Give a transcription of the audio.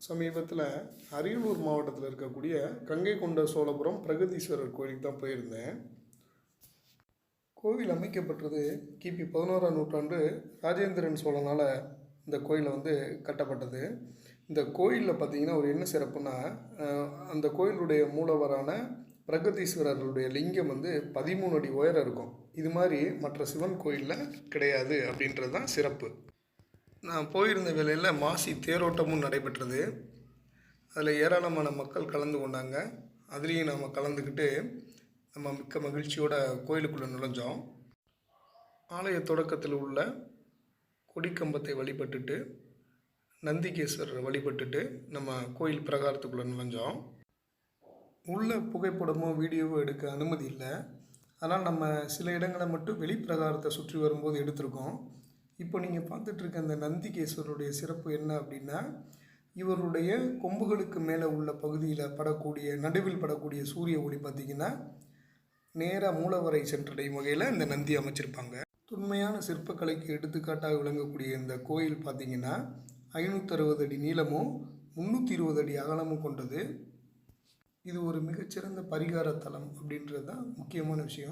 சமீபத்தில் அரியலூர் மாவட்டத்தில் இருக்கக்கூடிய கங்கை கொண்ட சோழபுரம் பிரகதீஸ்வரர் கோயிலுக்கு தான் போயிருந்தேன். கோவில் அமைக்கப்பட்டது கிபி 11ஆம் நூற்றாண்டு ராஜேந்திரன் சோழனால் இந்த கோயில் கட்டப்பட்டது. இந்த கோயிலில் பார்த்திங்கன்னா ஒரு என்ன சிறப்புனா, அந்த கோயிலுடைய மூலவரான பிரகதீஸ்வரருடைய லிங்கம் 13 அடி உயரம் இருக்கும். இது மாதிரி மற்ற சிவன் கோயிலில் கிடையாது அப்படின்றது தான் சிறப்பு. நான் போயிருந்த வேளையில் மாசி தேரோட்டமும் நடைபெற்றது. அதில் ஏராளமான மக்கள் கலந்து கொண்டாங்க. அதுலேயும் நாம் கலந்துக்கிட்டு நம்ம மிக்க மகிழ்ச்சியோட கோயிலுக்குள்ளே நுழைஞ்சோம். ஆலய தொடக்கத்தில் உள்ள கொடிக்கம்பத்தை வழிபட்டுட்டு நந்திகேஸ்வரரை வழிபட்டுட்டு நம்ம கோயில் பிரகாரத்துக்குள்ளே நுழைஞ்சோம். உள்ள புகைப்படமோ வீடியோவோ எடுக்க அனுமதி இல்லை. அதனால் நம்ம சில இடங்களை மட்டும் வெளிப்பிரகாரத்தை சுற்றி வரும்போது எடுத்திருக்கோம். இப்போ நீங்கள் பார்த்துட்ருக்க அந்த நந்திகேஸ்வரருடைய சிறப்பு என்ன அப்படின்னா, இவருடைய கொம்புகளுக்கு மேலே உள்ள பகுதியில் நடுவில் படக்கூடிய சூரிய ஒளி பார்த்திங்கன்னா நேராக மூலவரை சென்றடையும் வகையில் இந்த நந்தி அமைச்சிருப்பாங்க. தொன்மையான சிற்பக்கலைக்கு எடுத்துக்காட்டாக விளங்கக்கூடிய இந்த கோயில் பார்த்திங்கன்னா 560 அடி நீளமும் 320 அடி அகலமும் கொண்டது. இது ஒரு மிகச்சிறந்த பரிகார தலம் அப்படின்றது தான் முக்கியமான விஷயம்.